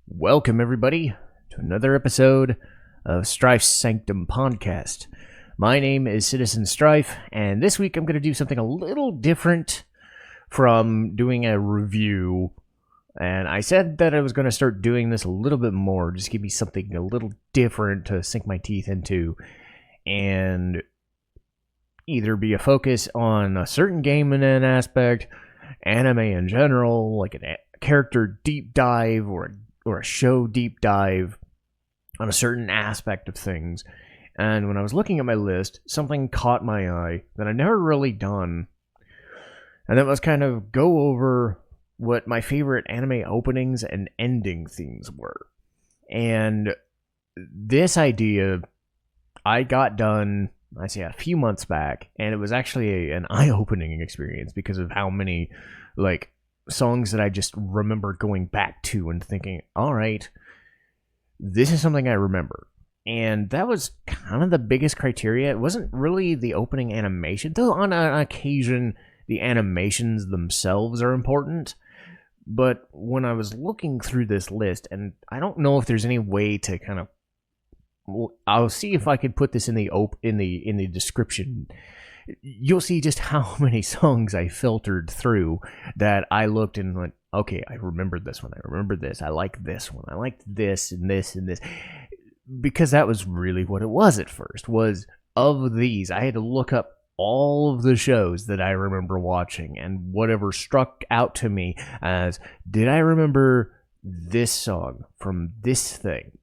Welcome, everybody, to another episode of Strife's Sanctum podcast. My name is Citizen Strife, and this week I'm going to do something a little different from doing a review. And I said that I was going to start doing this a little bit more, just give me something a little different to sink my teeth into, and either be a focus on a certain game in an aspect, anime in general, like a character deep dive, or a show deep dive on a certain aspect of things. And when I was looking at my list, something caught my eye that I'd never really done. And that was kind of go over what my favorite anime openings and ending themes were. And this idea I got done, I say, a few months back, and it was actually an eye-opening experience because of how many, songs that I just remember going back to and thinking, all right, this is something I remember. And that was kind of the biggest criteria. It wasn't really the opening animation, though on an occasion the animations themselves are important. But when I was looking through this list, and I don't know if there's any way to kind of, I'll see if I could put this in the description. You'll see just how many songs I filtered through that I looked and went, okay, I remember this one. I remember this. I like this one. I liked this and this and this. Because that was really what it was at first, was of these, I had to look up all of the shows that I remember watching and whatever struck out to me as, did I remember this song from this thing?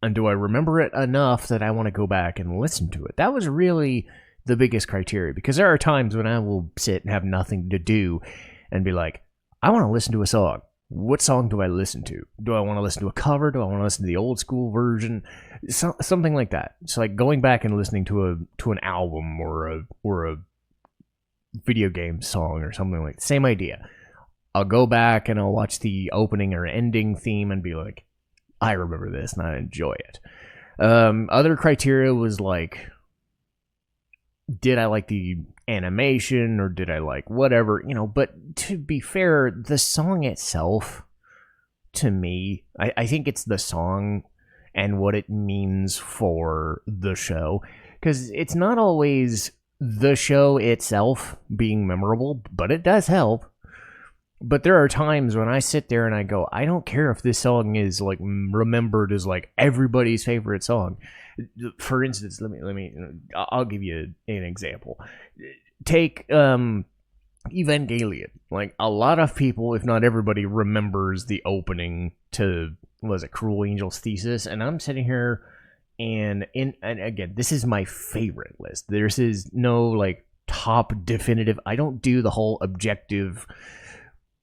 And do I remember it enough that I want to go back and listen to it? That was really the biggest criteria, because there are times when I will sit and have nothing to do and be like, I want to listen to a song. What song do I listen to? Do I want to listen to a cover? Do I want to listen to the old school version? Something like that. It's like going back and listening to an album or a video game song or something like that. Same idea. I'll go back and I'll watch the opening or ending theme and be like, I remember this and I enjoy it. Other criteria was like, did I like the animation or did I like whatever, but to be fair, the song itself, to me, I think it's the song and what it means for the show, because it's not always the show itself being memorable, but it does help. But there are times when I sit there and I go, I don't care if this song is like remembered as like everybody's favorite song. For instance, I'll give you an example. Take Evangelion. Like, a lot of people, if not everybody, remembers the opening to, Cruel Angel's Thesis, and I'm sitting here and again, this is my favorite list. This is no top definitive. I don't do the whole objective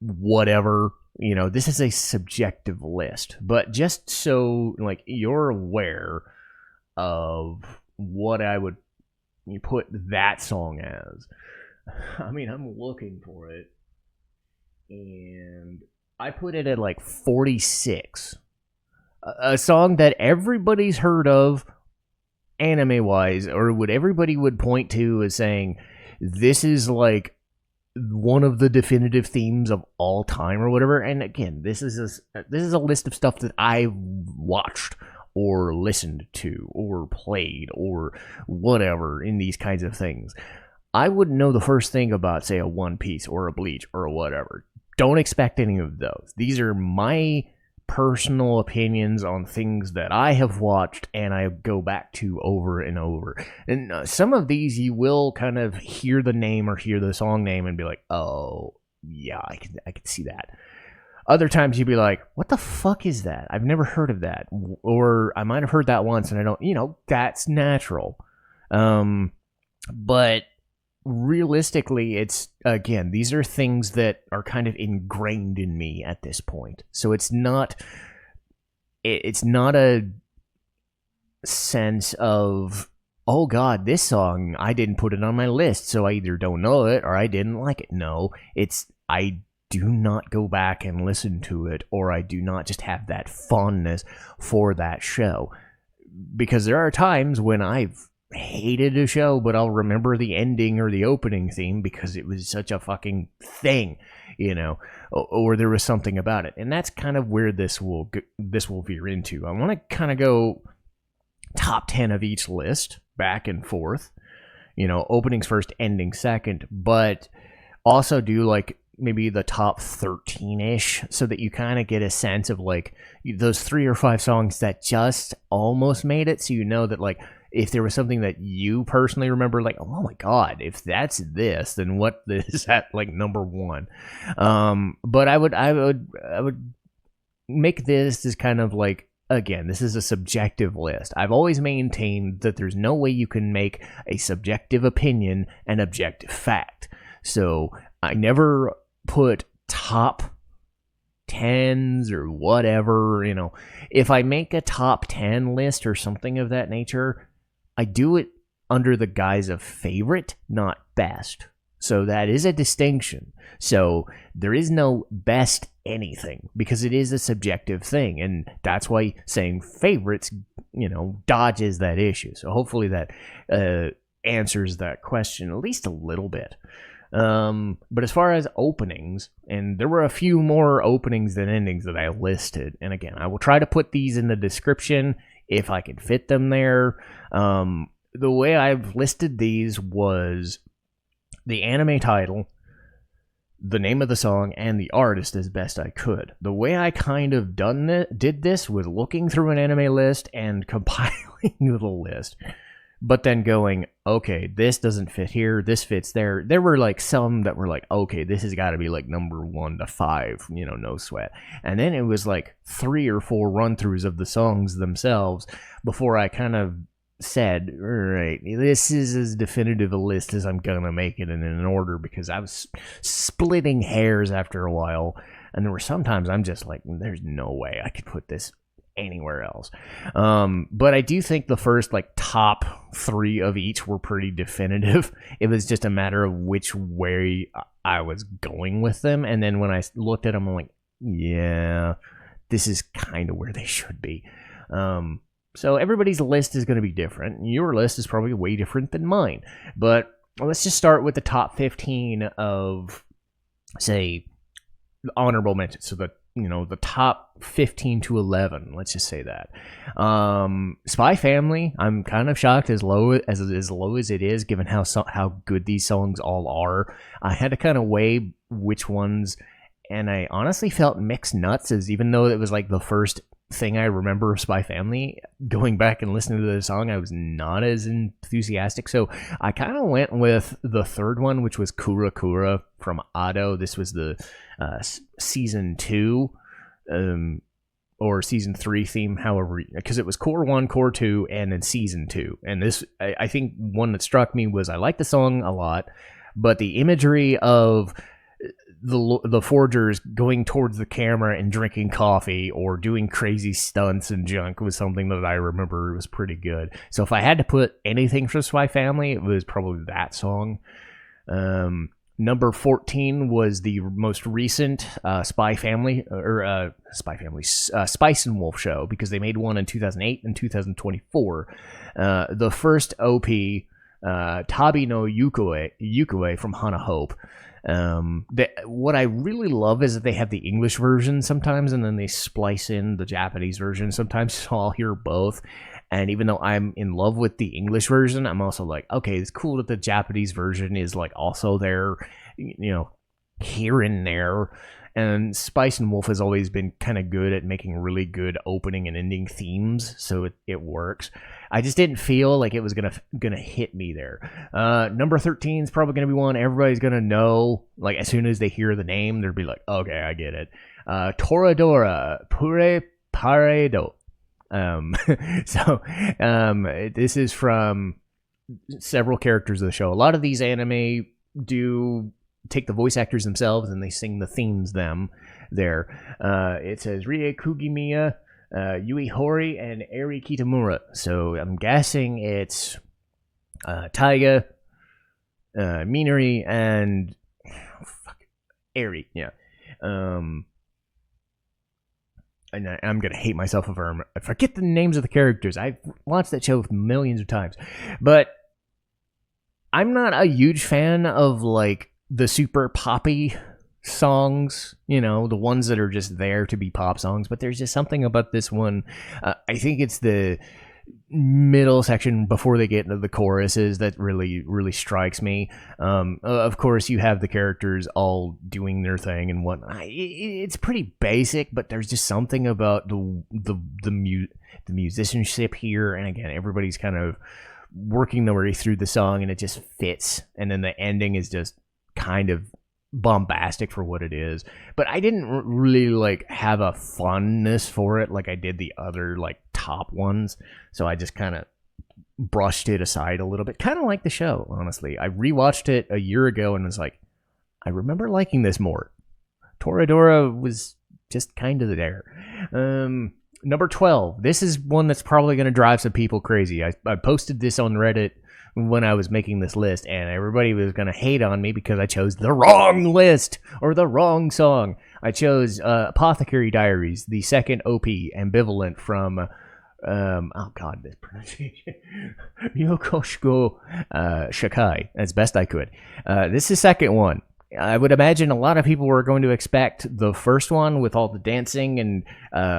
whatever, this is a subjective list, but just so you're aware of what I would put that song as. I mean, I'm looking for it, and I put it at 46. A song that everybody's heard of, anime-wise, or everybody would point to as saying, this is one of the definitive themes of all time or whatever. And again, this is a list of stuff that I've watched or listened to or played or whatever in these kinds of things. I wouldn't know the first thing about, say, a One Piece or a Bleach or whatever. Don't expect any of those. These are my personal opinions on things that I have watched and I go back to over and over. And some of these you will kind of hear the name or hear the song name and be like, oh, yeah, I can see that. Other times you'd be like, what the fuck is that? I've never heard of that. Or I might have heard that once and I don't, that's natural. But realistically, it's, again, these are things that are kind of ingrained in me at this point. So it's not a sense of, oh god, this song, I didn't put it on my list, so I either don't know it or I didn't like it. No, it's, I do not go back and listen to it, or I do not just have that fondness for that show. Because there are times when I've hated the show, but I'll remember the ending or the opening theme because it was such a fucking thing, or there was something about it. And that's kind of where this will veer into. I want to kind of go top 10 of each list back and forth, openings first, ending second, but also do like maybe the top 13-ish so that you kind of get a sense of like those 3 or 5 songs that just almost made it, so that like if there was something that you personally remember, like, oh my god, if that's this, then what is at like number 1? But I would make this as kind of like, again, this is a subjective list. I've always maintained that there's no way you can make a subjective opinion an objective fact. So I never put top 10s or whatever, If I make a top 10 list or something of that nature, I do it under the guise of favorite, not best. So that is a distinction. So there is no best anything because it is a subjective thing. And that's why saying favorites, dodges that issue. So hopefully that answers that question at least a little bit. But as far as openings, and there were a few more openings than endings that I listed. And again, I will try to put these in the description if I can fit them there. The way I've listed these was the anime title, the name of the song, and the artist as best I could. The way I kind of did this was looking through an anime list and compiling the list, but then going, okay, this doesn't fit here, this fits there. There were like some that were like, okay, this has got to be like number 1 to 5, no sweat. And then it was like 3 or 4 run-throughs of the songs themselves before I kind of said, all right, this is as definitive a list as I'm gonna make it in an order, because I was splitting hairs after a while, and there were sometimes I'm just like, there's no way I could put this anywhere else. But I do think the first like top 3 of each were pretty definitive. It was just a matter of which way I was going with them, and then when I looked at them, I'm like, yeah, this is kind of where they should be. So everybody's list is going to be different. Your list is probably way different than mine. But let's just start with the top 15 of, say, honorable mentions. So the top 15 to 11. Let's just say that. Spy Family. I'm kind of shocked as low as it is, given how good these songs all are. I had to kind of weigh which ones, and I honestly felt mixed nuts, as even though it was like the first thing I remember of Spy Family, going back and listening to the song, I was not as enthusiastic. So I kind of went with the third one, which was Kura Kura from Ado. This was the season 2 or season 3 theme, however, because it was core 1, core 2, and then season 2. And this, I think one that struck me was I liked the song a lot, but the imagery of the forgers going towards the camera and drinking coffee or doing crazy stunts and junk was something that I remember was pretty good. So if I had to put anything for Spy Family, it was probably that song. Number 14 was the most recent Spice and Wolf show, because they made one in 2008 and 2024. The first OP, Tabi no Yukue from Hana Hope. What I really love is that they have the English version sometimes, and then they splice in the Japanese version sometimes, so I'll hear both. And even though I'm in love with the English version, I'm also like, okay, it's cool that the Japanese version is like also there, here and there. And Spice and Wolf has always been kind of good at making really good opening and ending themes, so it works. I just didn't feel like it was gonna hit me there. Number 13 is probably gonna be one everybody's gonna know. Like as soon as they hear the name, they'll be like, okay, I get it. Toradora Pure Paredo. This is from several characters of the show. A lot of these anime do take the voice actors themselves and they sing the themes there. It says Rie Kugimiya, Yui Hori, and Eri Kitamura. So I'm guessing it's Taiga, Minori, and Eri. Yeah. and I'm gonna hate myself if I forget the names of the characters. I've watched that show millions of times, but I'm not a huge fan of like the super poppy songs, the ones that are just there to be pop songs. But there's just something about this one. I think it's the middle section before they get into the choruses that really strikes me. Of course, you have the characters all doing their thing and whatnot. It's pretty basic, but there's just something about the musicianship here. And again, everybody's kind of working their way through the song, and it just fits. And then the ending is just kind of bombastic for what it is. But I didn't really like have a fondness for it like I did the other like top ones, so I just kind of brushed it aside a little bit, kind of like the show. Honestly, I rewatched it a year ago and was like, I remember liking this more. Toradora was just kind of there. Number 12. This is one that's probably going to drive some people crazy. I posted this on Reddit when I was making this list, and everybody was going to hate on me because I chose the wrong list or the wrong song. I chose Apothecary Diaries, the second OP, Ambivalent from this pronunciation. Yokoshiko Shakai, as best I could. This is the second one. I would imagine a lot of people were going to expect the first one with all the dancing and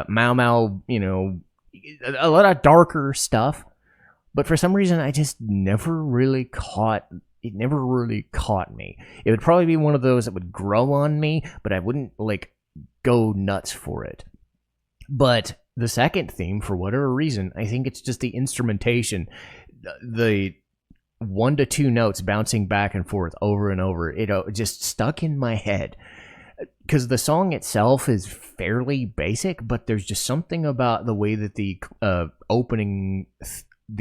Mao Mao, a lot of darker stuff. But for some reason, I just never really caught me. It would probably be one of those that would grow on me, but I wouldn't like go nuts for it. But the second theme, for whatever reason, I think it's just the instrumentation, the 1 to 2 notes bouncing back and forth over and over. It just stuck in my head because the song itself is fairly basic, but there's just something about the way that the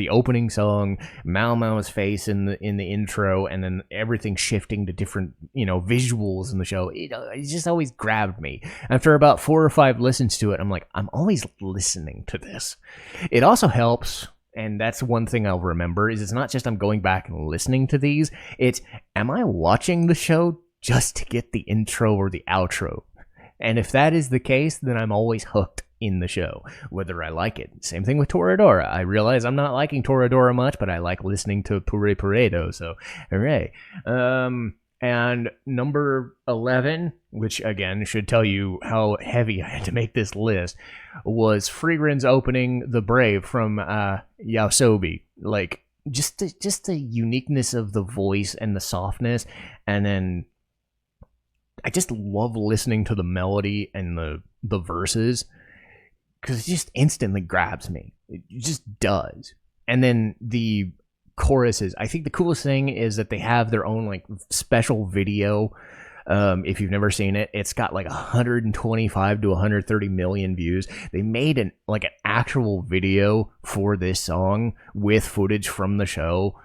opening song, Mao Mao's face in the intro, and then everything shifting to different visuals in the show. It just always grabbed me. After about 4 or 5 listens to it, I'm like, I'm always listening to this. It also helps. And that's one thing I'll remember, is it's not just I'm going back and listening to these. It's, am I watching the show just to get the intro or the outro? And if that is the case, then I'm always hooked in the show, whether I like it. Same thing with Toradora. I realize I'm not liking Toradora much, but I like listening to Pure Paredo, so hooray. And number 11, which again should tell you how heavy I had to make this list, was Freegren's opening The Brave from Yasobi. Like, just the uniqueness of the voice and the softness, and then I just love listening to the melody and the verses, because it just instantly grabs me. It just does. And then the choruses, I think the coolest thing is that they have their own like special video. If you've never seen it, it's got like 125 to 130 million views. They made an actual video for this song with footage from the show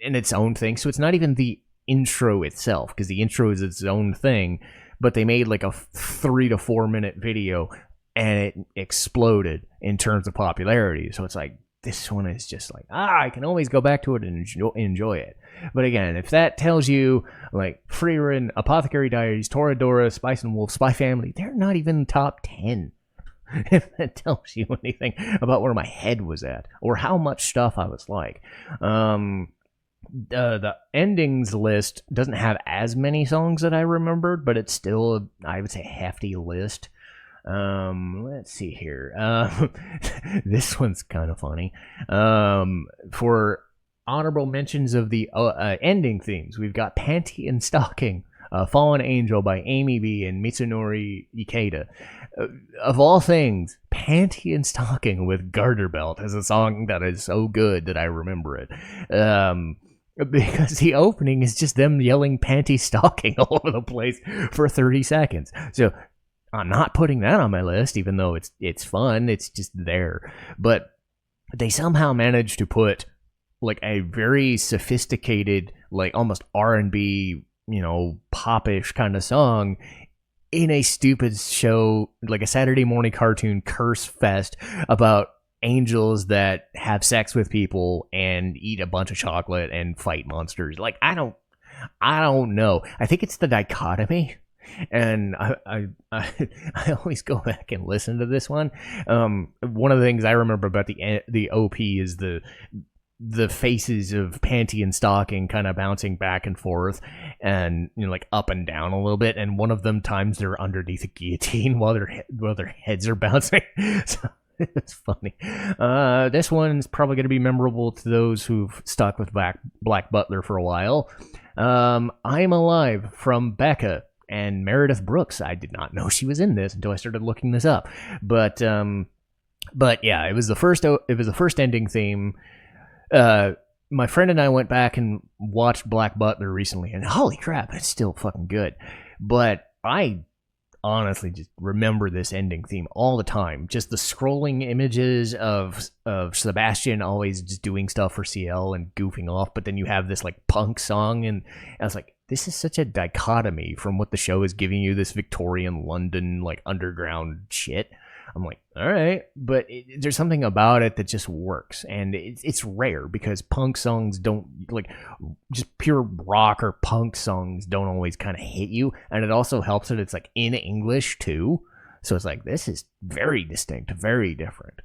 and its own thing. So it's not even the intro itself, because the intro is its own thing, but they made like a 3 to 4 minute video, and it exploded in terms of popularity. So it's like, this one is just like, I can always go back to it and enjoy it. But again, if that tells you, like, Freerin, Apothecary Diaries, Toradora, Spice and Wolf, Spy Family, they're not even top 10. If that tells you anything about where my head was at, or how much stuff I was like. The endings list doesn't have as many songs that I remembered, but it's still, I would say, a hefty list. Let's see here. This one's kind of funny. For honorable mentions of the ending themes, we've got Panty and Stocking, Fallen Angel by Amy B and Mitsunori Ikeda. Of all things, Panty and Stocking with Garter Belt is a song that is so good that I remember it. Because the opening is just them yelling Panty Stocking all over the place for 30 seconds. So I'm not putting that on my list, even though it's fun. It's just there. But they somehow managed to put like a very sophisticated, like almost R&B, popish kind of song in a stupid show, like a Saturday morning cartoon curse fest about angels that have sex with people and eat a bunch of chocolate and fight monsters. Like, I don't know. I think it's the dichotomy. And I always go back and listen to this one. One of the things I remember about the OP is the faces of Panty and Stocking kind of bouncing back and forth, and like up and down a little bit. And one of them times they're underneath a guillotine while their heads are bouncing. So it's funny. This one's probably going to be memorable to those who've stuck with Black Butler for a while. I'm Alive from Becca and Meredith Brooks. I did not know she was in this until I started looking this up. But yeah, it was the first ending theme. My friend and I went back and watched Black Butler recently, and holy crap, it's still fucking good. But I honestly just remember this ending theme all the time. Just the scrolling images of Sebastian always just doing stuff for CL and goofing off, but then you have this like punk song, and I was like, this is such a dichotomy from what the show is giving you, this Victorian London like underground shit. I'm like, all right, but there's something about it that just works, and it's rare because punk songs don't, like, just pure rock or punk songs don't always kind of hit you, and it also helps that it's like in English too, so it's like, this is very distinct, very different.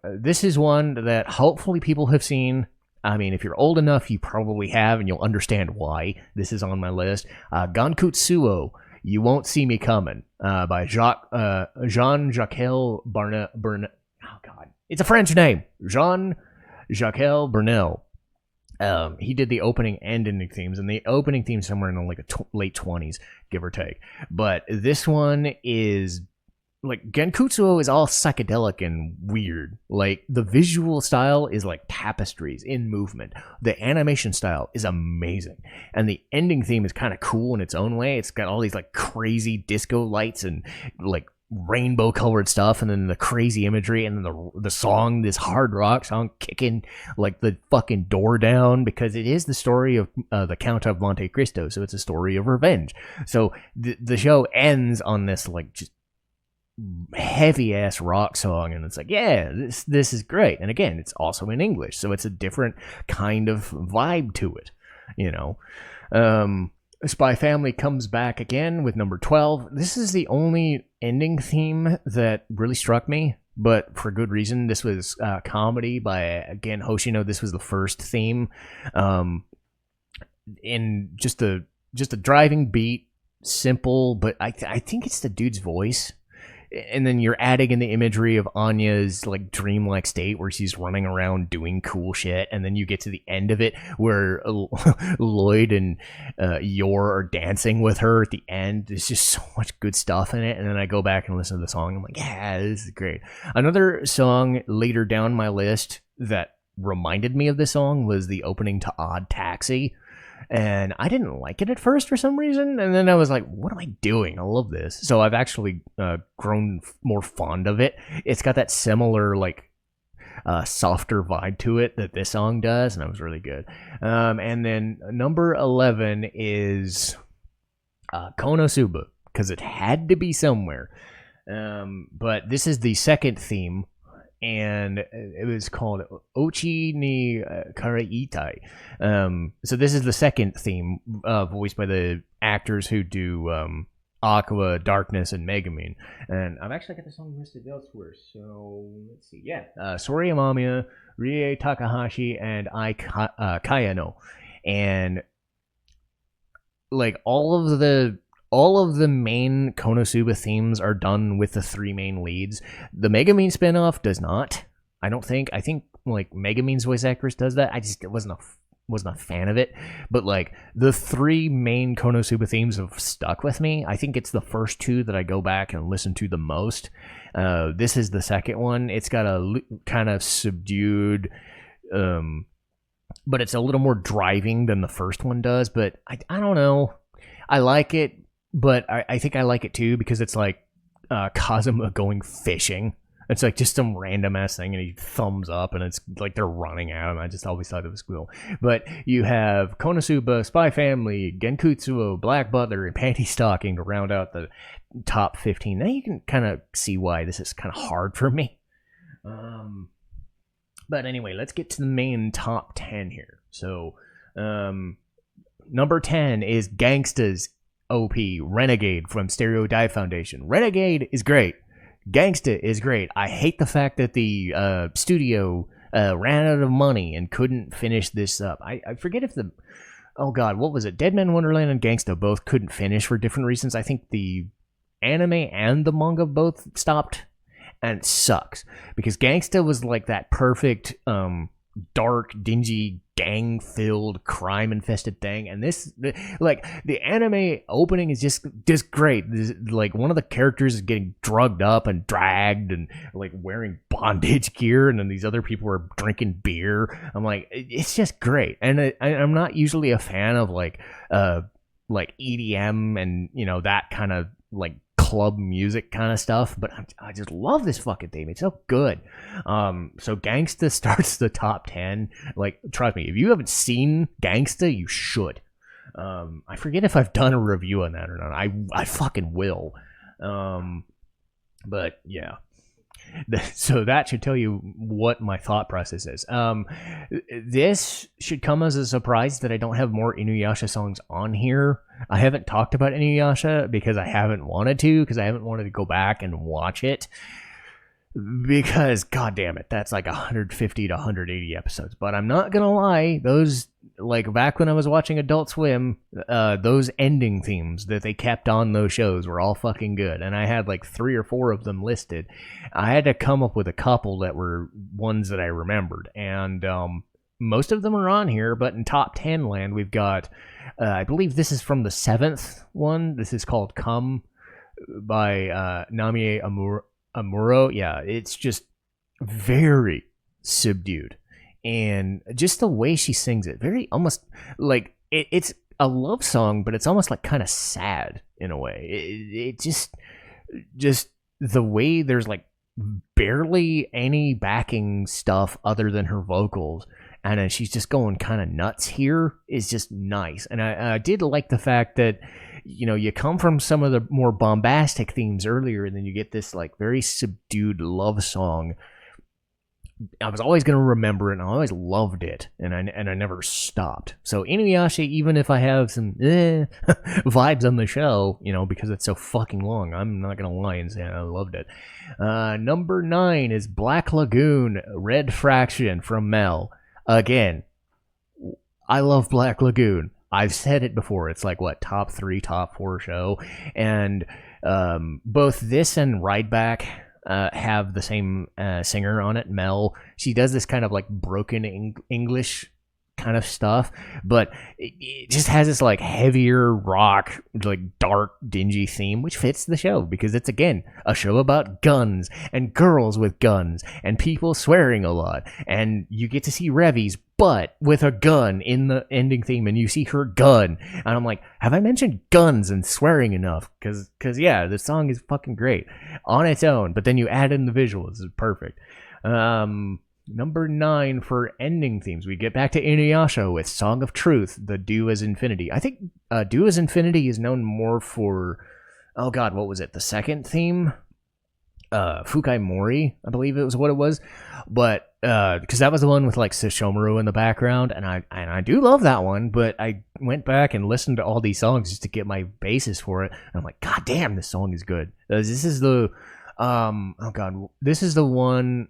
This is one that hopefully people have seen. I mean, if you're old enough, you probably have, and you'll understand why this is on my list. Gankutsuo, You Won't See Me Coming, by Jean-Jacques Burnel. Oh, God. It's a French name. Jean-Jacques Burnel. He did the opening and ending themes, and the opening theme somewhere in the late 20s, give or take. But this one is, like, Genkutsuo is all psychedelic and weird. Like, the visual style is like tapestries in movement. The animation style is amazing. And the ending theme is kind of cool in its own way. It's got all these like crazy disco lights and like rainbow colored stuff, and then the crazy imagery, and then the song, this hard rock song kicking like the fucking door down, because it is the story of the Count of Monte Cristo, so it's a story of revenge. So the show ends on this like just heavy ass rock song, and it's like, yeah, this is great. And again, it's also in English, so it's a different kind of vibe to it, you know. Spy Family comes back again with number 12. This is the only ending theme that really struck me, but for good reason. This was comedy by, again, Hoshino. This was the first theme, in just a driving beat, simple, but I think it's the dude's voice. And then you're adding in the imagery of Anya's like dreamlike state where she's running around doing cool shit, and then you get to the end of it where Lloyd and Yor are dancing with her at the end. There's just so much good stuff in it, and then I go back and listen to the song. I'm like, yeah, this is great. Another song later down my list that reminded me of this song was the opening to Odd Taxi. And I didn't like it at first for some reason, and then I was like, what am I doing? I love this. So I've actually grown more fond of it. It's got that similar, like, softer vibe to it that this song does, and it was really good. And then number 11 is Konosuba, because it had to be somewhere. But this is the second theme, and it was called Ochi ni Karaitai. So this is the second theme, voiced by the actors who do Aqua, Darkness, and Megumin. And I've actually got the song listed elsewhere, so let's see. Yeah, Sori Amamiya, Rie Takahashi, and Ai Kayano. And like all of the main Konosuba themes are done with the three main leads. The Megumin spinoff does not. I don't think. I think like Megumin's voice actress does that. I just wasn't a fan of it. But like the three main Konosuba themes have stuck with me. I think it's the first two that I go back and listen to the most. This is the second one. It's got a kind of subdued, but it's a little more driving than the first one does. But I don't know. I like it. But I think I like it too because it's like Kazuma going fishing. It's like just some random ass thing, and he thumbs up, and it's like they're running at him. I just always thought it was cool. But you have Konosuba, Spy Family, Genkutsuo, Black Butler, and Panty Stocking to round out the top 15. Now you can kind of see why this is kind of hard for me. But anyway, let's get to the main top 10 here. So number 10 is Gangsta's OP. Renegade from Stereo Dive Foundation. Renegade is great. Gangsta is great. I hate the fact that the studio ran out of money and couldn't finish this up. I forget if the... Oh god, what was it? Dead Man Wonderland and Gangsta both couldn't finish for different reasons. I think the anime and the manga both stopped, and it sucks. Because Gangsta was like that perfect, dark, dingy, gang-filled, crime-infested thing, and this, like, the anime opening is just great. Like, one of the characters is getting drugged up and dragged and, like, wearing bondage gear, and then these other people are drinking beer. I'm like, it's just great. And I'm not usually a fan of, like EDM and, you know, that kind of, like, club music kind of stuff, but I just love this fucking theme. It's so good. So Gangsta starts the top 10. Like, trust me, if you haven't seen Gangsta, you should. I forget if I've done a review on that or not. I fucking will. But yeah. So that should tell you what my thought process is. This should come as a surprise that I don't have more Inuyasha songs on here. I haven't talked about Inuyasha because I haven't wanted to, because I haven't wanted to go back and watch it. Because, god damn it, that's like 150 to 180 episodes. But I'm not gonna lie, those, like, back when I was watching Adult Swim, those ending themes that they kept on those shows were all fucking good. And I had like 3 or 4 of them listed. I had to come up with a couple that were ones that I remembered. And most of them are on here, but in top 10 land, we've got, I believe this is from the 7th one. This is called Come by Namie Amuro. Yeah, it's just very subdued. And just the way she sings it, very almost like it's a love song, but it's almost like kind of sad in a way. It just the way there's like barely any backing stuff other than her vocals, and then she's just going kind of nuts here is just nice. And I did like the fact that, you know, you come from some of the more bombastic themes earlier, and then you get this like very subdued love song. I was always going to remember it, and I always loved it, and I never stopped. So Inuyasha, even if I have some vibes on the show, you know, because it's so fucking long, I'm not going to lie and say I loved it. Number 9 is Black Lagoon, Red Fraction from Mel. Again, I love Black Lagoon. I've said it before. It's like, what, top 3, top 4 show? And both this and Ride Back have the same singer on it, Mel. She does this kind of like broken English kind of stuff, but it just has this like heavier rock, like dark, dingy theme, which fits the show because it's, again, a show about guns and girls with guns and people swearing a lot, and you get to see Revy's butt with a gun in the ending theme, and you see her gun, and I'm like, have I mentioned guns and swearing enough? Because yeah, the song is fucking great on its own, but then you add in the visuals, it's perfect. Number 9 for ending themes, we get back to Inuyasha with Song of Truth, the Do as Infinity. I think Do as Infinity is known more for, oh god, what was it? The second theme? Fukai Mori, I believe it was what it was. But, because that was the one with like Sesshomaru in the background, and I do love that one, but I went back and listened to all these songs just to get my basis for it, and I'm like, god damn, this song is good. This is the, this is the one,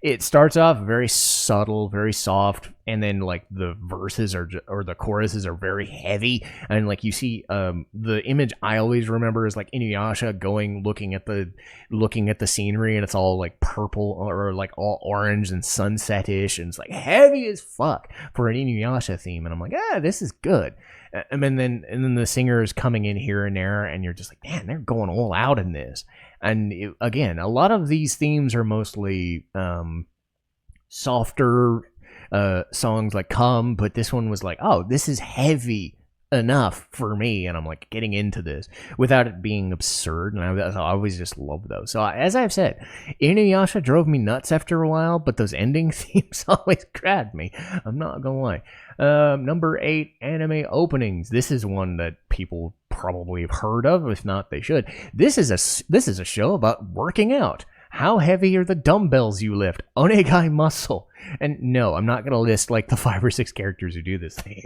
it starts off very subtle, very soft, and then like the verses or the choruses are very heavy, and like you see the image I always remember is like Inuyasha looking at the scenery, and it's all like purple or like all orange and sunset-ish, and it's like heavy as fuck for an Inuyasha theme, and I'm like, this is good. And then the singer is coming in here and there, and you're just like, man, they're going all out in this. And again, a lot of these themes are mostly softer songs like Come, but this one was like, oh, this is heavy enough for me, and I'm like getting into this without it being absurd, and I always just love those. So as I've said, Inuyasha drove me nuts after a while, but those ending themes always grabbed me. I'm not gonna lie. Number 8, anime openings. This is one that people probably have heard of. If not, they should. This is a show about working out. How heavy are the dumbbells you lift? Onegai muscle. And no, I'm not gonna list like the 5 or 6 characters who do this thing.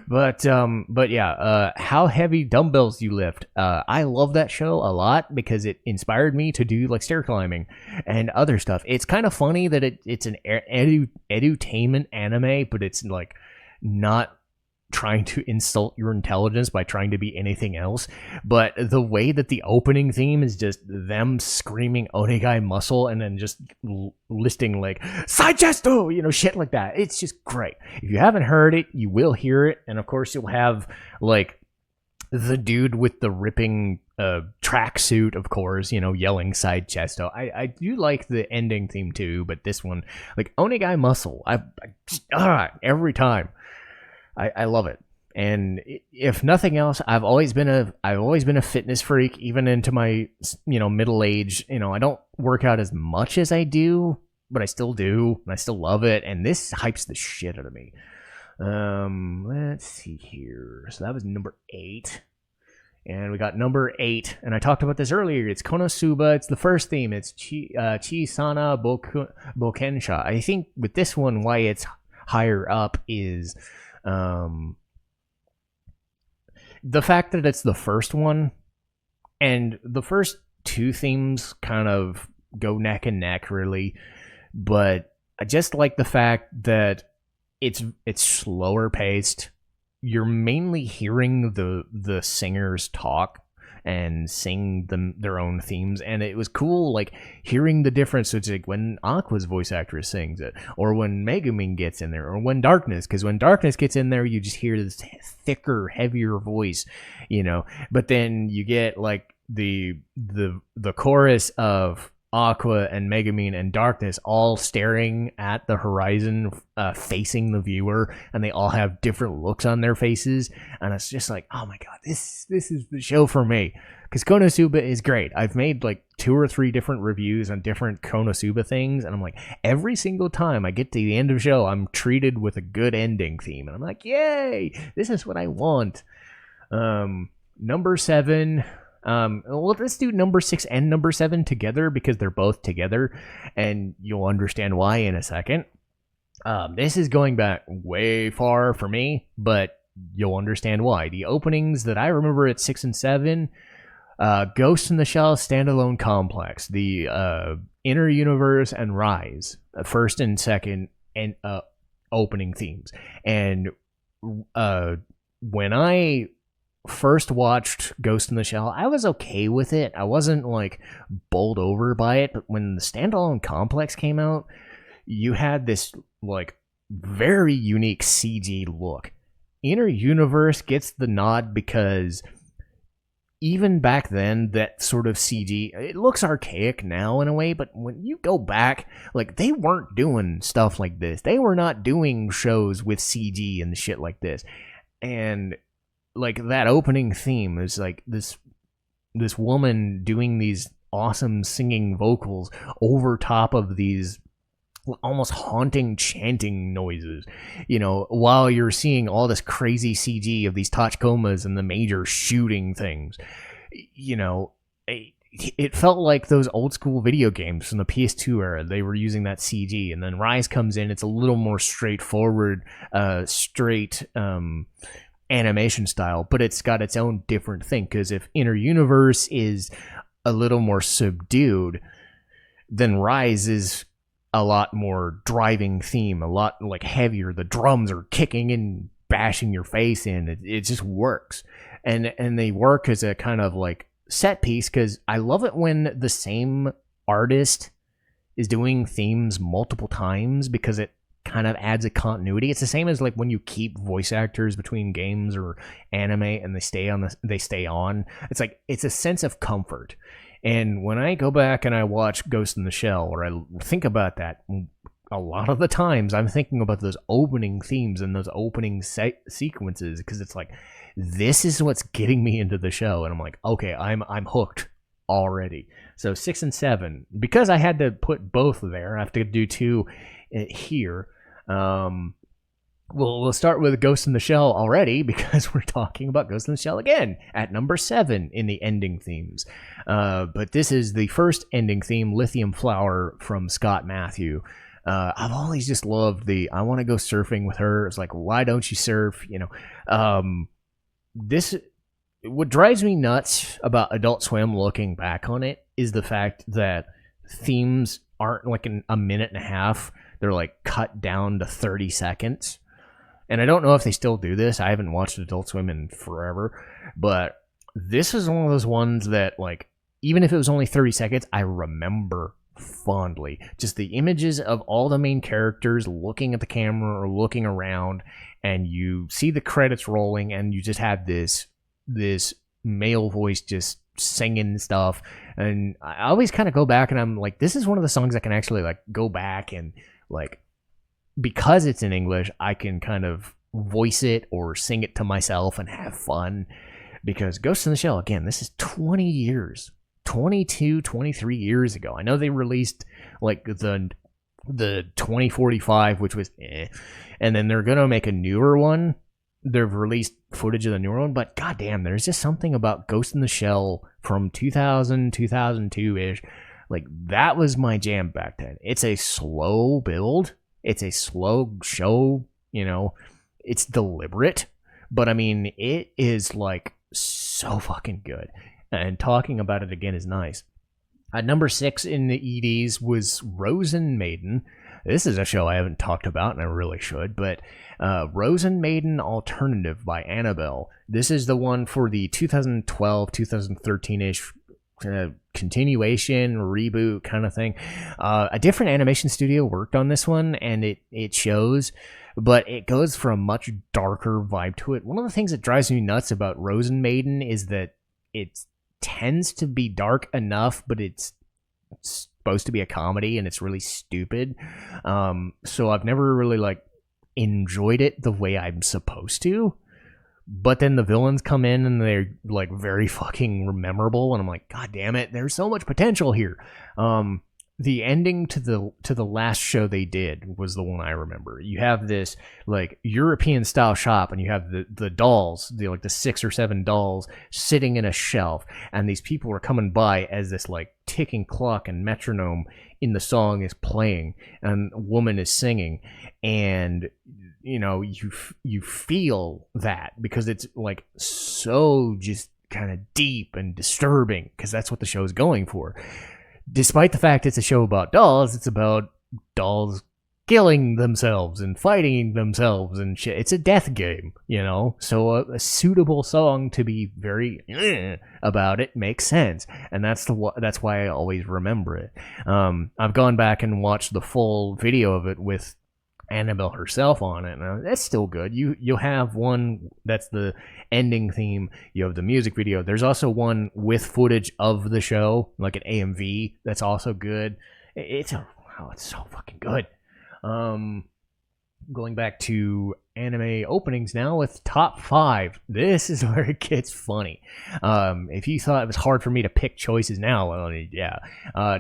But yeah, how heavy dumbbells you lift. I love that show a lot because it inspired me to do like stair climbing and other stuff. It's kind of funny that it's an edutainment anime, but it's like not trying to insult your intelligence by trying to be anything else. But the way that the opening theme is just them screaming Onegai muscle and then just listing like Saigesto, shit like that. It's just great. If you haven't heard it, you will hear it. And of course, you'll have like the dude with the ripping tracksuit, of course, yelling Saigesto. I do like the ending theme too, but this one, like Onegai muscle, every time. I love it. And if nothing else, I've always been a fitness freak, even into my middle age. I don't work out as much as I do, but I still do, and I still love it. And this hypes the shit out of me. Let's see here. So that was number 8. And we got number 8, and I talked about this earlier. It's Konosuba. It's the first theme. It's Chisana Bokensha. I think with this one, why it's higher up is the fact that it's the first one, and the first 2 themes kind of go neck and neck, really. But I just like the fact that it's slower paced. You're mainly hearing the singers talk and sing their own themes, and it was cool like hearing the difference. So it's like when Aqua's voice actress sings it, or when Megumin gets in there, or when Darkness, because when Darkness gets in there, you just hear this thicker, heavier voice, but then you get like the chorus of Aqua and Megumin and Darkness all staring at the horizon, facing the viewer, and they all have different looks on their faces, and it's just like, oh my god, this is the show for me. Because Konosuba is great. I've made like 2 or 3 different reviews on different Konosuba things, and I'm like, every single time I get to the end of the show, I'm treated with a good ending theme, and I'm like, yay, this is what I want. Number 7. Well, let's do number 6 and number 7 together because they're both together, and you'll understand why in a second. This is going back way far for me, but you'll understand why. The openings that I remember at 6 and 7, Ghost in the Shell Standalone Complex, the Inner Universe, and Rise, first and second and opening themes. And when I first watched Ghost in the Shell, I was okay with it. I wasn't like bowled over by it, but when the Standalone Complex came out, you had this like very unique CG look. Inner Universe gets the nod because even back then, that sort of CG, it looks archaic now in a way, but when you go back, like, they weren't doing stuff like this. They were not doing shows with CG and shit like this. And like that opening theme is like this woman doing these awesome singing vocals over top of these almost haunting chanting noises, while you're seeing all this crazy CG of these Tachikomas and the major shooting things. It felt like those old school video games from the PS2 era. They were using that CG, and then Rise comes in. It's a little more straightforward, straight animation style, but it's got its own different thing, because if Inner Universe is a little more subdued, then Rise is a lot more driving theme, a lot like heavier. The drums are kicking and bashing your face in. It just works, and they work as a kind of like set piece, because I love it when the same artist is doing themes multiple times, because it kind of adds a continuity. It's the same as like when you keep voice actors between games or anime and they stay on. It's like, it's a sense of comfort. And when I go back and I watch Ghost in the Shell, or I think about that, a lot of the times I'm thinking about those opening themes and those opening sequences, because it's like, this is what's getting me into the show, and I'm like, okay, I'm hooked already. So 6 and 7, because I had to put both there, I have to do 2 here. We'll start with Ghost in the Shell already, because we're talking about Ghost in the Shell again at number 7 in the ending themes. But this is the first ending theme, Lithium Flower, from Scott Matthew. I've always just loved the I want to go surfing with her. It's like, why don't you surf? This what drives me nuts about Adult Swim looking back on it is the fact that themes aren't like a minute and a half. They're like cut down to 30 seconds. And I don't know if they still do this. I haven't watched Adult Swim in forever. But this is one of those ones that, like, even if it was only 30 seconds, I remember fondly. Just the images of all the main characters looking at the camera or looking around, and you see the credits rolling, and you just have this male voice just singing stuff. And I always kind of go back and I'm like, this is one of the songs I can actually like go back and like, because it's in English, I can kind of voice it or sing it to myself and have fun. Because Ghost in the Shell, again, this is 20 years, 22, 23 years ago. I know they released like the 2045, which was and then they're going to make a newer one. They've released footage of the newer one, but goddamn, there's just something about Ghost in the Shell from 2000, 2002-ish. Like, that was my jam back then. It's a slow build. It's a slow show, it's deliberate, but I mean, it is like so fucking good. And talking about it again is nice. Number 6 in the EDs was Rosen Maiden. This is a show I haven't talked about, and I really should, but Rosen Maiden Alternative by Annabelle. This is the one for the 2012, 2013-ish continuation, reboot kind of thing. A different animation studio worked on this one, and it shows, but it goes for a much darker vibe to it. One of the things that drives me nuts about Rosen Maiden is that it tends to be dark enough, but it's supposed to be a comedy, and it's really stupid. So I've never really like enjoyed it the way I'm supposed to. But then the villains come in and they're like very fucking memorable, and I'm like, God damn it, there's so much potential here. The ending to the last show they did was the one I remember. You have this like European style shop, and you have the dolls, the 6 or 7 dolls sitting in a shelf, and these people are coming by as this like ticking clock and metronome in the song is playing, and a woman is singing, and you feel that because it's like so just kind of deep and disturbing, because that's what the show is going for. Despite the fact it's a show about dolls, it's about dolls killing themselves and fighting themselves and shit. It's a death game, So a suitable song to be very about it makes sense, and that's why I always remember it. I've gone back and watched the full video of it with Annabelle herself on it. Now, that's still good. You'll have one that's the ending theme. You have the music video. There's also one with footage of the show, like an AMV. That's also good. It's so fucking good. Going back to anime openings now with top 5. This is where it gets funny. If you thought it was hard for me to pick choices now, well, yeah.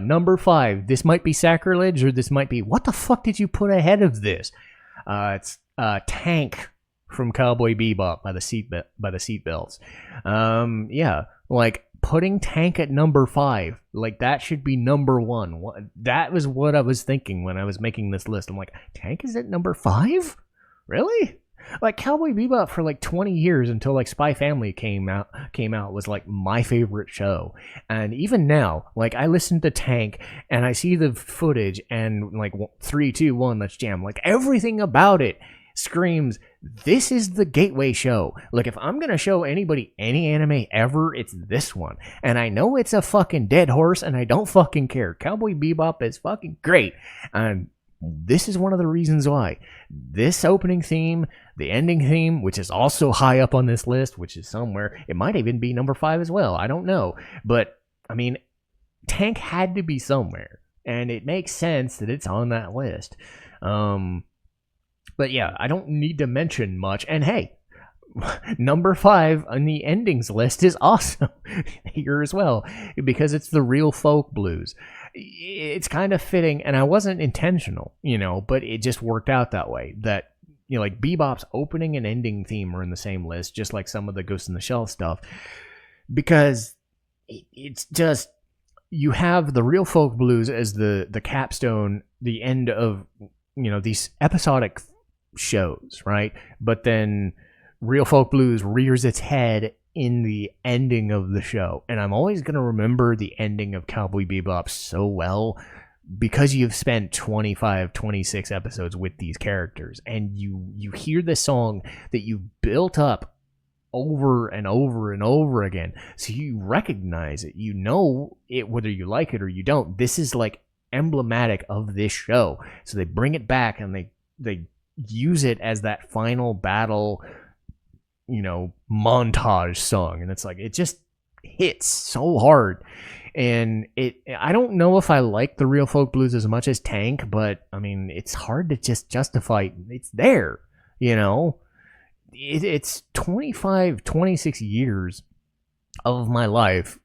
Number 5. This might be sacrilege, or this might be, what the fuck did you put ahead of this? It's Tank from Cowboy Bebop by the Seatbelts. Yeah, like putting Tank at number 5, like that should be number 1. That was what I was thinking when I was making this list. I'm like, Tank is at number 5? Really? Like Cowboy Bebop for like 20 years until like Spy Family came out was like my favorite show. And even now, like I listen to Tank and I see the footage and like 3, 2, 1, let's jam. Like everything about it screams, this is the gateway show. Like if I'm gonna show anybody any anime ever, it's this one. And I know it's a fucking dead horse, and I don't fucking care. Cowboy Bebop is fucking great, and this is one of the reasons why. This opening theme, the ending theme, which is also high up on this list, which is somewhere, it might even be number 5 as well, I don't know, but I mean, Tank had to be somewhere, and it makes sense that it's on that list. But yeah, I don't need to mention much. And hey, number 5 on the endings list is also here as well, because it's the Real Folk Blues. It's kind of fitting, and I wasn't intentional, but it just worked out that way. That, like Bebop's opening and ending theme are in the same list, just like some of the Ghost in the Shell stuff, because it's just you have the Real Folk Blues as the capstone, the end of, these episodic shows, right? But then Real Folk Blues rears its head in the ending of the show. And I'm always going to remember the ending of Cowboy Bebop so well because you've spent 25, 26 episodes with these characters, and you hear this song that you built up over and over and over again. So you recognize it, you know it, whether you like it or you don't. This is like emblematic of this show. So they bring it back and they use it as that final battle, montage song. And it's like, it just hits so hard. And I don't know if I like the Real Folk Blues as much as Tank, but I mean, it's hard to just justify. It's there, It's 25, 26 years of my life,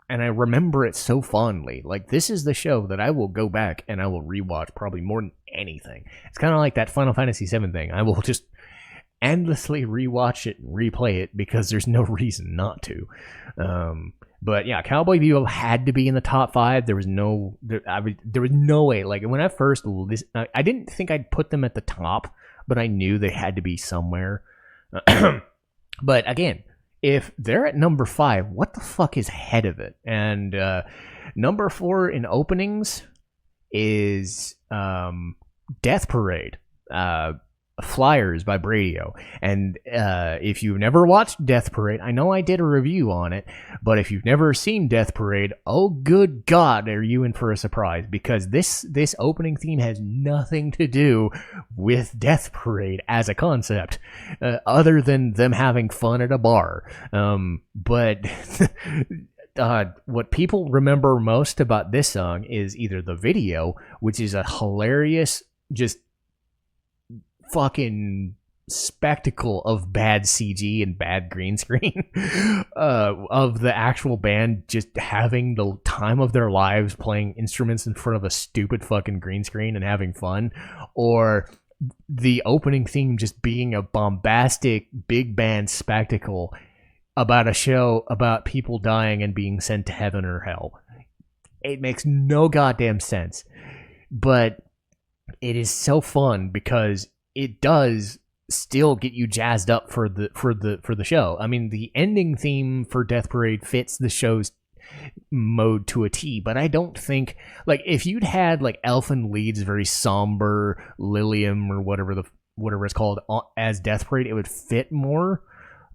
and I remember it so fondly. Like, this is the show that I will go back and I will rewatch probably more than anything. It's kind of like that Final Fantasy VII thing. I will just endlessly rewatch it and replay it because there's no reason not to. But yeah, Cowboy Bebop had to be in the top 5. There was no way. Like, when I first listened, I didn't think I'd put them at the top, but I knew they had to be somewhere. But again, if they're at number 5, what the fuck is ahead of it? And number 4 in openings is Death Parade. Flyers by Bradio. And if you've never watched Death Parade, I know I did a review on it, but if you've never seen Death Parade, oh good God, are you in for a surprise, because this opening theme has nothing to do with Death Parade as a concept, other than them having fun at a bar. But what people remember most about this song is either the video, which is a hilarious, just fucking spectacle of bad CG and bad green screen, of the actual band just having the time of their lives playing instruments in front of a stupid fucking green screen and having fun, or the opening theme just being a bombastic big band spectacle about a show about people dying and being sent to heaven or hell. It makes no goddamn sense, but it is so fun because it does still get you jazzed up for the show. I mean, the ending theme for Death Parade fits the show's mode to a T, but I don't think, like, if you'd had like Elfin Lied's very somber Lilium or whatever it's called as Death Parade, it would fit more.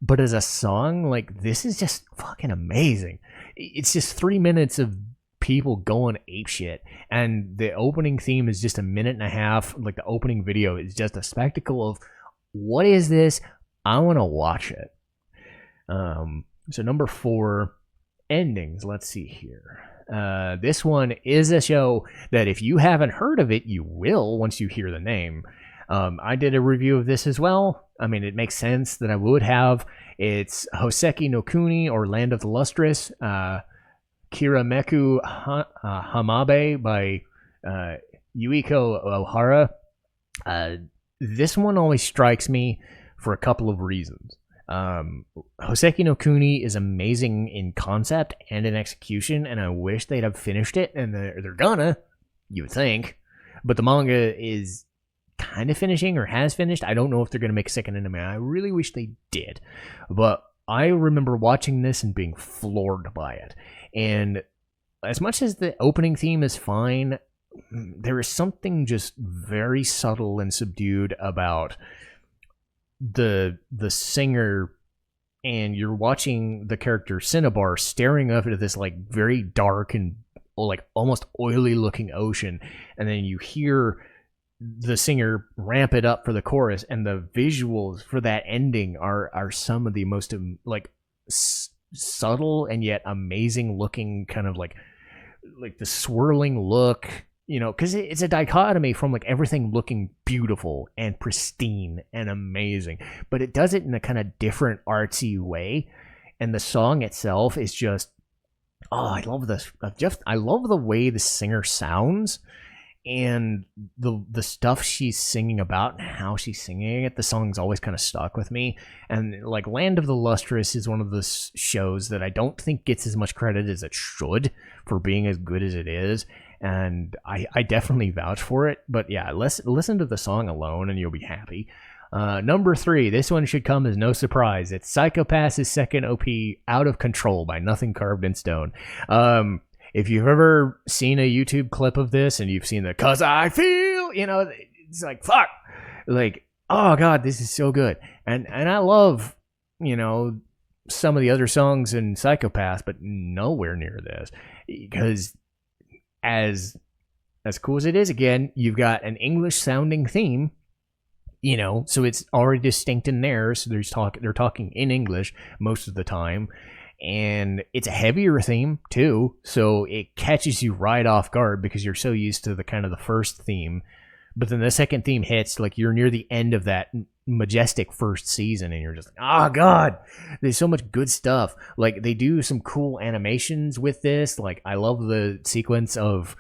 But as a song, like, this is just fucking amazing. It's just 3 minutes of people going apeshit, and the opening theme is just a minute and a half. Like, the opening video is just a spectacle of, what is this? I want to watch it. So number 4, endings. Let's see here. This one is a show that if you haven't heard of it, you will once you hear the name. I did a review of this as well. I mean, it makes sense that I would have. It's Hoseki no Kuni, or Land of the Lustrous. Kirameku Hamabe by Yuiko Ohara. This one always strikes me for a couple of reasons. Hoseki no Kuni is amazing in concept and in execution, and I wish they'd have finished it, and they're gonna, you would think. But the manga is kind of finishing, or has finished. I don't know if they're gonna make a second anime. I really wish they did. But I remember watching this and being floored by it. And as much as the opening theme is fine, there is something just very subtle and subdued about the singer, and you're watching the character Cinnabar staring up into this like very dark and like almost oily looking ocean, and then you hear the singer ramp it up for the chorus, and the visuals for that ending are some of the most like subtle and yet amazing looking, kind of like the swirling look, because it's a dichotomy from like everything looking beautiful and pristine and amazing, but it does it in a kind of different artsy way. And the song itself is just, I love this. I love the way the singer sounds, and the stuff she's singing about and how she's singing it, the song's always kind of stuck with me. And like Land of the Lustrous is one of the shows that I don't think gets as much credit as it should for being as good as it is, and I definitely vouch for it. But yeah, listen to the song alone and you'll be happy. Number 3, this one should come as no surprise. It's Psychopath's second OP, Out of Control by Nothing Carved in Stone. If you've ever seen a YouTube clip of this and you've seen the "'Cause I Feel," it's like, fuck. Like, oh god, this is so good. And I love, some of the other songs in Psychopath, but nowhere near this. Because as cool as it is, again, you've got an English sounding theme, so it's already distinct in there. So they're talking in English most of the time. And it's a heavier theme too, so it catches you right off guard because you're so used to the kind of the first theme. But then the second theme hits, like you're near the end of that majestic first season, and you're just like, oh god, there's so much good stuff. Like they do some cool animations with this. Like I love the sequence of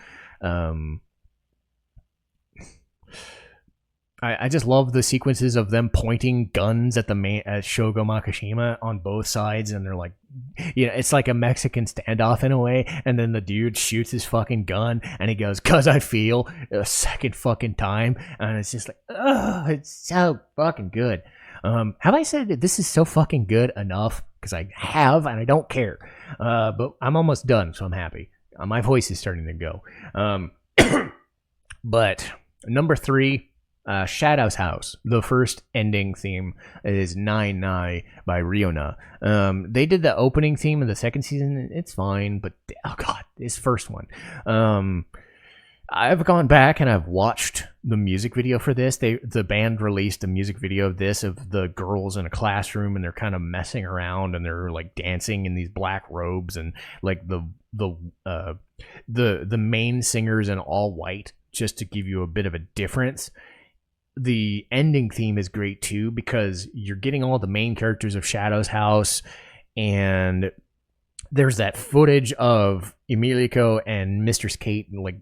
I just love the sequences of them pointing guns at at Shogo Makishima on both sides, and they're like, it's like a Mexican standoff in a way, and then the dude shoots his fucking gun, and he goes, "'Cause I feel," a second fucking time, and it's just like, oh, it's so fucking good. Have I said that this is so fucking good enough? Because I have, and I don't care. But I'm almost done, so I'm happy. My voice is starting to go. But number 3, Shadow's House. The first ending theme is Nine Nai by Riona. They did the opening theme of the second season. It's fine, but oh god, this first one. I've gone back and I've watched the music video for this. The band released a music video of this, of the girls in a classroom, and they're kind of messing around and they're like dancing in these black robes, and like the main singer's in all white, just to give you a bit of a difference. The ending theme is great too, because you're getting all the main characters of Shadow's house, and there's that footage of Emilico and Mistress Kate like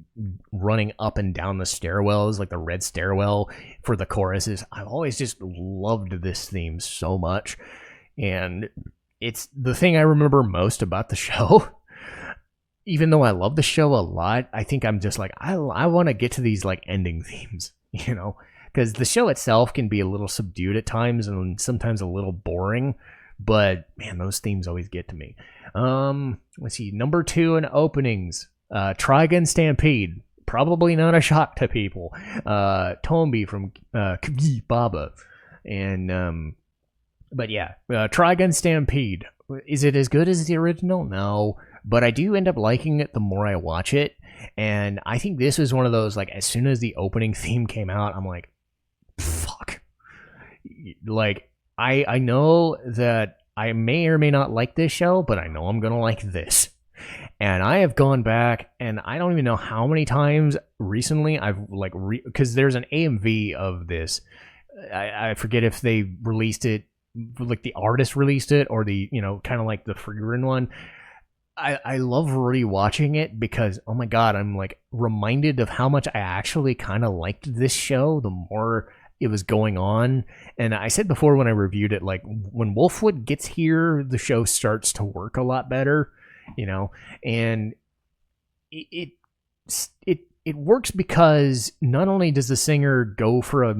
running up and down the stairwells, like the red stairwell for the choruses. I've always just loved this theme so much, and it's the thing I remember most about the show. Even though I love the show a lot, I think I'm just like, I want to get to these like ending themes, because the show itself can be a little subdued at times and sometimes a little boring, but man, those themes always get to me. Let's see, number 2 in openings, Trigun Stampede, probably not a shock to people. Tombi from Kgi Baba, and but yeah, Trigun Stampede. Is it as good as the original? No, but I do end up liking it the more I watch it, and I think this was one of those, like, as soon as the opening theme came out, I'm like, fuck. Like, I know that I may or may not like this show, but I know I'm gonna like this. And I have gone back, and I don't even know how many times recently I've like because there's an AMV of this. I forget if they released it, like the artist released it, or the kind of like the free-run one. I love rewatching it because, oh my god, I'm like reminded of how much I actually kind of liked this show the more it was going on. And I said before when I reviewed it, like when Wolfwood gets here, the show starts to work a lot better, and it works because not only does the singer go for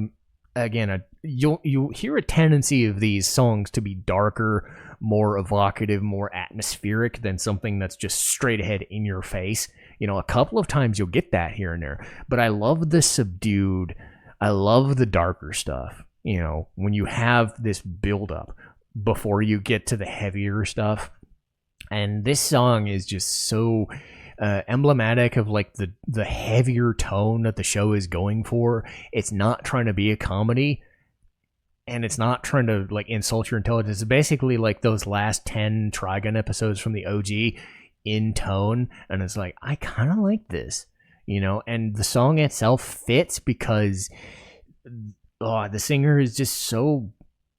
you hear a tendency of these songs to be darker, more evocative, more atmospheric than something that's just straight ahead in your face. A couple of times you'll get that here and there, but I love the subdued, I love the darker stuff, when you have this build up before you get to the heavier stuff. And this song is just so emblematic of like the heavier tone that the show is going for. It's not trying to be a comedy, and it's not trying to like insult your intelligence. It's basically like those last 10 Trigun episodes from the OG in tone, and it's like, I kind of like this, and the song itself fits because the singer is just so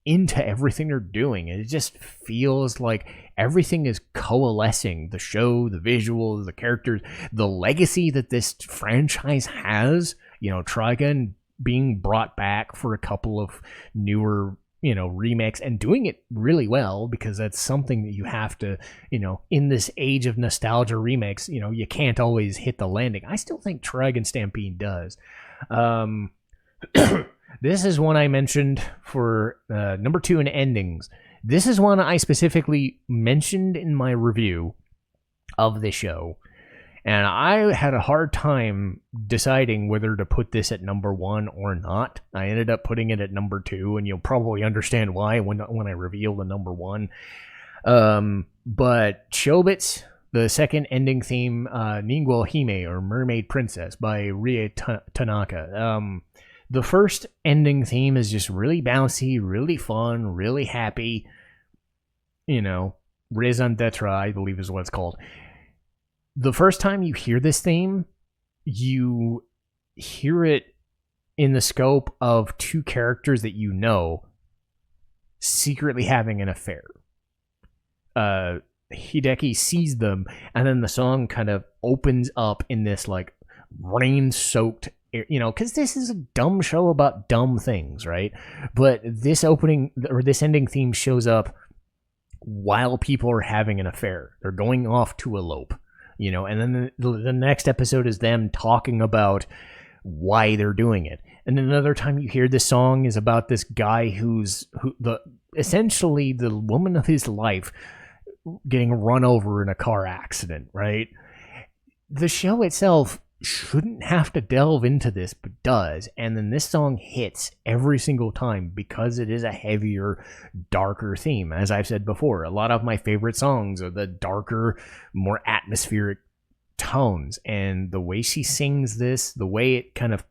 into everything they're doing, and it just feels like everything is coalescing. The show, the visuals, the characters, the legacy that this franchise has, Trigun being brought back for a couple of newer, remakes and doing it really well, because that's something that you have to, in this age of nostalgia remakes, you can't always hit the landing. I still think Trigun Stampede does. This is one I mentioned for number 2 in endings. This is one I specifically mentioned in my review of the show, and I had a hard time deciding whether to put this at number 1 or not. I ended up putting it at number 2, and you'll probably understand why when I reveal the number 1. But Chobits, the second ending theme, Ningguo Hime, or Mermaid Princess, by Rie Tanaka. The first ending theme is just really bouncy, really fun, really happy. Raison d'etre, I believe is what it's called. The first time you hear this theme, you hear it in the scope of 2 characters that secretly having an affair. Hideki sees them, and then the song kind of opens up in this like rain-soaked, because this is a dumb show about dumb things, right? But this ending theme shows up while people are having an affair. They're going off to elope, and then the next episode is them talking about why they're doing it. And then another time you hear this song is about this guy essentially the woman of his life getting run over in a car accident, right? The show itself shouldn't have to delve into this, but does. And then this song hits every single time because it is a heavier, darker theme. As I've said before, a lot of my favorite songs are the darker, more atmospheric tones. And the way she sings this, the way it kind of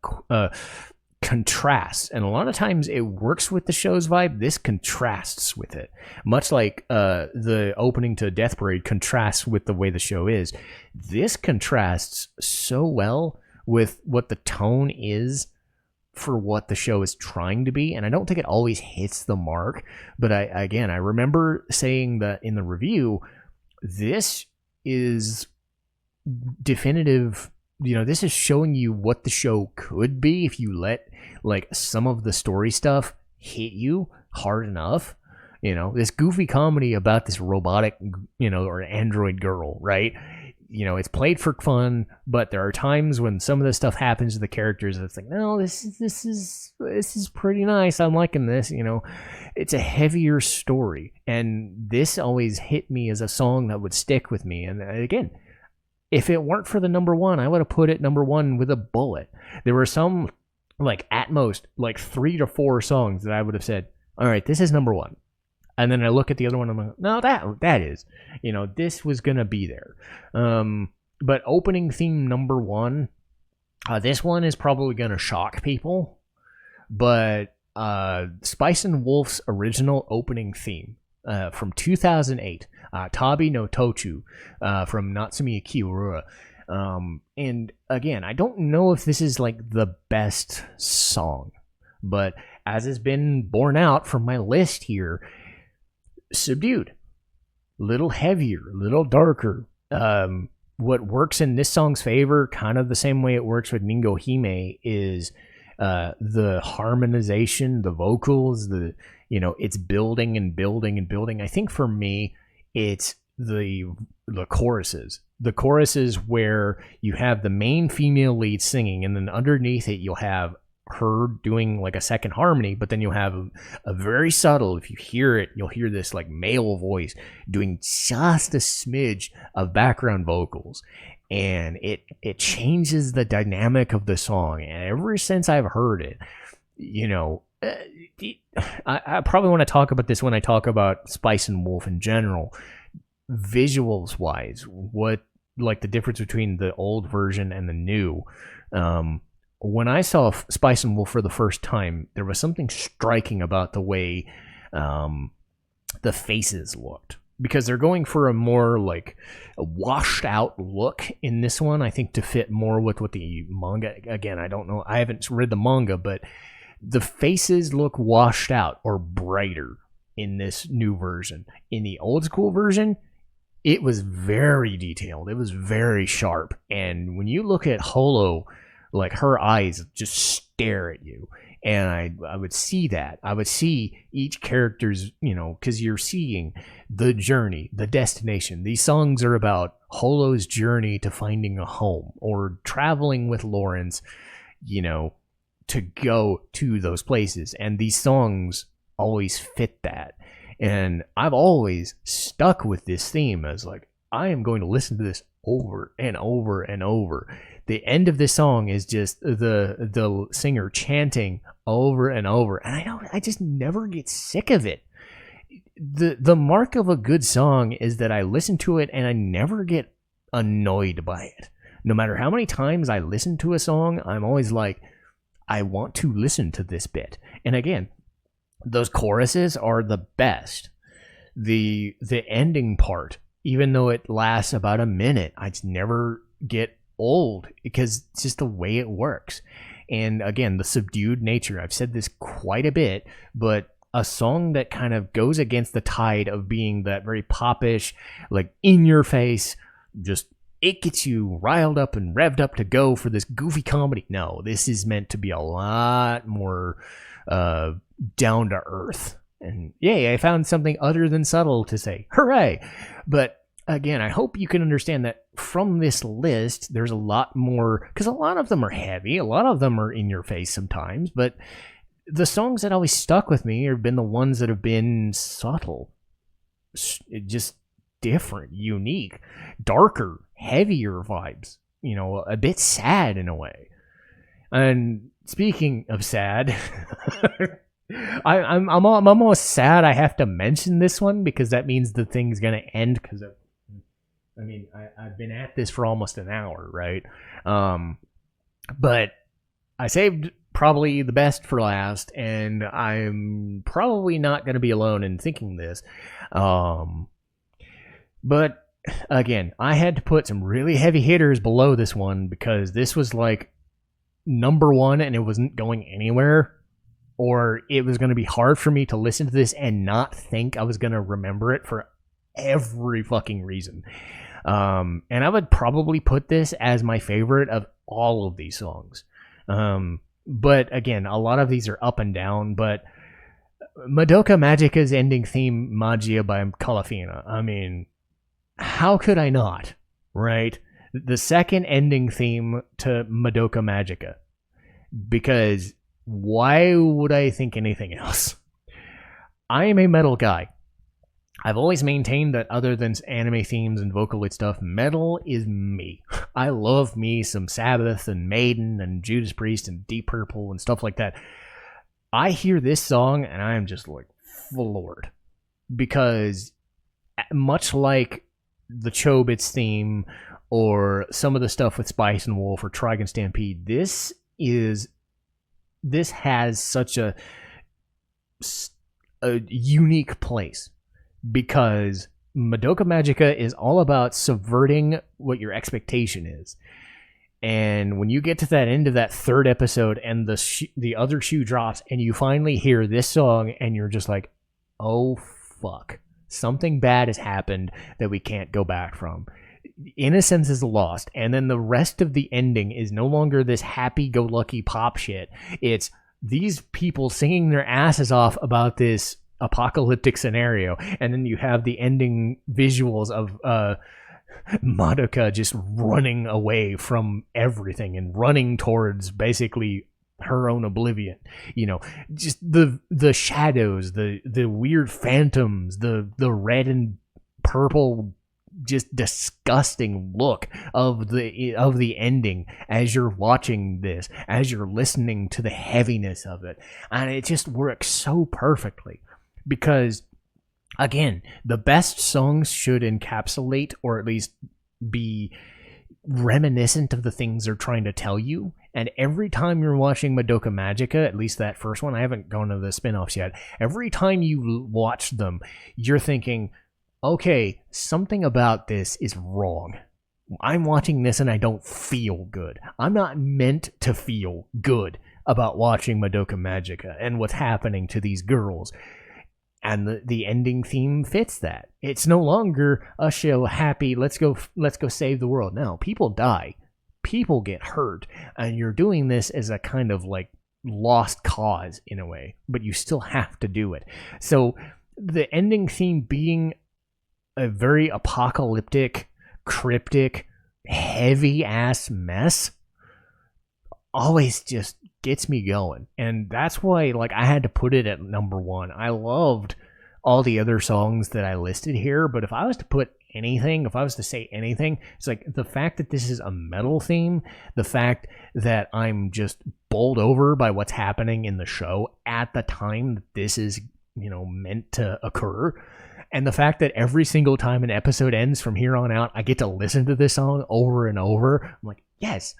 contrasts, and a lot of times it works with the show's vibe, this contrasts with it. Much like the opening to Death Parade contrasts with the way the show is. This contrasts so well with what the tone is for what the show is trying to be, and I don't think it always hits the mark, but I remember saying that in the review, this is definitive. This is showing you what the show could be if you let like some of the story stuff hit you hard enough. This goofy comedy about this robotic, or android girl, right? It's played for fun, but there are times when some of this stuff happens to the characters and it's like, no, this is pretty nice. I'm liking this. It's a heavier story, and this always hit me as a song that would stick with me. And again, if it weren't for the number 1, I would have put it number 1 with a bullet. There were some, like at most, like 3 to 4 songs that I would have said, all right, this is number 1. And then I look at the other one, and I'm like, no, that is. This was going to be there. But opening theme number 1, this one is probably going to shock people. But Spice and Wolf's original opening theme from 2008, Tabi no Tochu, from Natsume Kiurura. And again, I don't know if this is like the best song, but as has been borne out from my list here, subdued, little heavier, little darker. What works in this song's favor, kind of the same way it works with Ningguo Hime, is the harmonization, the vocals, it's building and building and building. I think for me, it's the choruses. The choruses where you have the main female lead singing, and then underneath it you'll have her doing like a second harmony, but then you'll have a very subtle, if you hear it, you'll hear this like male voice doing just a smidge of background vocals, and it changes the dynamic of the song. And ever since I've heard it, I probably want to talk about this when I talk about Spice and Wolf in general, visuals wise, what like the difference between the old version and the new. When I saw Spice and Wolf for the first time, there was something striking about the way the faces looked, because they're going for a more like a washed out look in this one, I think, to fit more with what the manga. Again, I don't know, I haven't read the manga, but the faces look washed out or brighter. in this new version. In the old school version, it was very detailed. It was very sharp. And when you look at Holo, like her eyes just stare at you. And I would see that. I would see each character's, because you're seeing the journey, the destination. These songs are about Holo's journey to finding a home or traveling with Lawrence, to go to those places. And these songs always fit that. And I've always stuck with this theme as like, I am going to listen to this over and over and over. The end of this song is just the singer chanting over and over. And I just never get sick of it. The mark of a good song is that I listen to it and I never get annoyed by it. No matter how many times I listen to a song, I'm always like, I want to listen to this bit. And again, those choruses are the best. The ending part, even though it lasts about a minute, I just never get old because it's just the way it works. And again, the subdued nature, I've said this quite a bit, but a song that kind of goes against the tide of being that very popish, like in your face, just it gets you riled up and revved up to go for this goofy comedy. No, this is meant to be a lot more down to earth. And yay, I found something other than subtle to say. Hooray! But again, I hope you can understand that from this list, there's a lot more, because a lot of them are heavy, a lot of them are in your face sometimes, but the songs that always stuck with me have been the ones that have been subtle, just different, unique, darker, heavier vibes, a bit sad in a way. And speaking of sad, I'm almost sad I have to mention this one because that means the thing's gonna end. Because I've been at this for almost an hour, right? But I saved probably the best for last, and I'm probably not going to be alone in thinking this. But again, I had to put some really heavy hitters below this one because this was like number one and it wasn't going anywhere, or it was going to be hard for me to listen to this and not think I was going to remember it for every fucking reason. And I would probably put this as my favorite of all of these songs. But again, a lot of these are up and down, but Madoka Magica's ending theme, Magia by Calafina. How could I not, right? The second ending theme to Madoka Magica. Because why would I think anything else? I am a metal guy. I've always maintained that other than anime themes and Vocaloid stuff, metal is me. I love me some Sabbath and Maiden and Judas Priest and Deep Purple and stuff like that. I hear this song and I am just like floored. Because much like the Chobits theme or some of the stuff with Spice and Wolf or Trigun Stampede, this has such a unique place. Because Madoka Magica is all about subverting what your expectation is. And when you get to that end of that third episode and the other shoe drops and you finally hear this song and you're just like, oh fuck, something bad has happened that we can't go back from. Innocence is lost. And then the rest of the ending is no longer this happy-go-lucky pop shit. It's these people singing their asses off about this apocalyptic scenario, and then you have the ending visuals of Madoka just running away from everything and running towards basically her own oblivion. Just the shadows, the weird phantoms, the red and purple just disgusting look of the ending as you're watching this, as you're listening to the heaviness of it, and it just works so perfectly. Because, again, the best songs should encapsulate or at least be reminiscent of the things they're trying to tell you. And every time you're watching Madoka Magica, at least that first one, I haven't gone to the spin-offs yet, every time you watch them, you're thinking, okay, something about this is wrong. I'm watching this and I don't feel good. I'm not meant to feel good about watching Madoka Magica and what's happening to these girls. And the ending theme fits that. It's no longer a show happy, let's go save the world. No, people die. People get hurt. And you're doing this as a kind of like lost cause in a way, but you still have to do it. So the ending theme being a very apocalyptic, cryptic, heavy ass mess always just gets me going. And that's why like I had to put it at number 1. I loved all the other songs that I listed here, but if I was to put anything, if I was to say anything, it's like the fact that this is a metal theme, the fact that I'm just bowled over by what's happening in the show at the time that this is, meant to occur. And the fact that every single time an episode ends from here on out, I get to listen to this song over and over. I'm like, yes,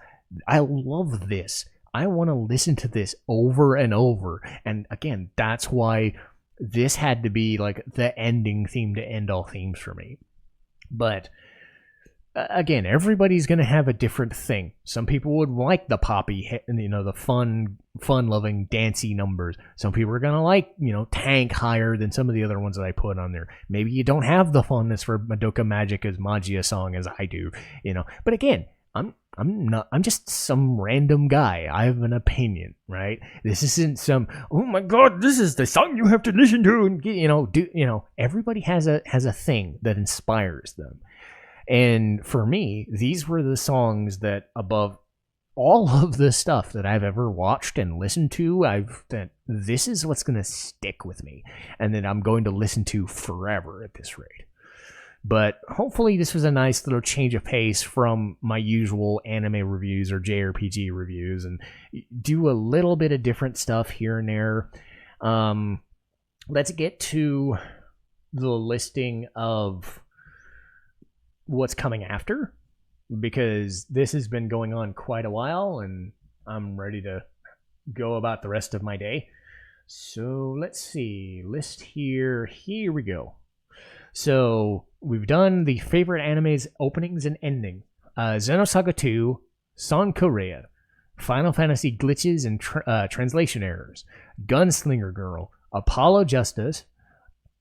I love this. I want to listen to this over and over. And again, that's why this had to be like the ending theme to end all themes for me. But again, everybody's going to have a different thing. Some people would like the poppy, the fun-loving, dancey numbers. Some people are going to like, Tank higher than some of the other ones that I put on there. Maybe you don't have the funness for Madoka Magica's Magia song as I do, But again, I'm just some random guy. I have an opinion, right? This isn't some, oh my God, this is the song you have to listen to, and everybody has a thing that inspires them. And for me, these were the songs that above all of the stuff that I've ever watched and listened to, that this is what's going to stick with me and that I'm going to listen to forever at this rate. But hopefully this was a nice little change of pace from my usual anime reviews or JRPG reviews and do a little bit of different stuff here and there. Let's get to the listing of what's coming after, because this has been going on quite a while and I'm ready to go about the rest of my day. So let's see, list here we go. So we've done the favorite anime's openings and ending, Xenosaga 2, Son Korea, Final Fantasy glitches and translation errors, Gunslinger Girl, Apollo Justice,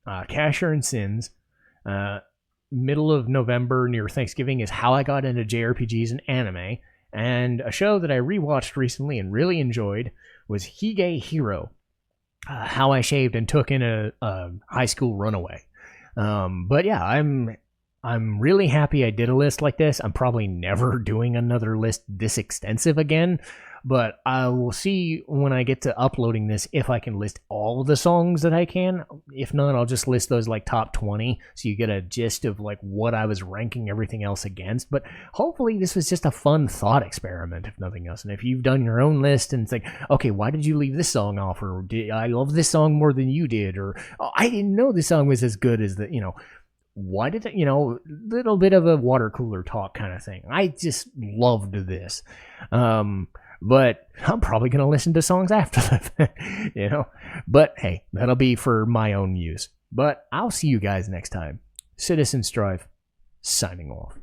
Casher and Sins, middle of November near Thanksgiving is How I Got Into JRPGs and Anime, and a show that I rewatched recently and really enjoyed was Hige Hero, How I Shaved and Took in a High School Runaway. But yeah, I'm really happy I did a list like this. I'm probably never doing another list this extensive again, but I will see when I get to uploading this if I can list all the songs that I can. If not, I'll just list those like top 20 so you get a gist of like what I was ranking everything else against. But hopefully this was just a fun thought experiment, if nothing else. And if you've done your own list and it's like, okay, why did you leave this song off? Or did I love this song more than you did? Or oh, I didn't know this song was as good as the, why did it, little bit of a water cooler talk kind of thing. I just loved this. But I'm probably going to listen to songs after that, But hey, that'll be for my own use. But I'll see you guys next time. Citizen Strife, signing off.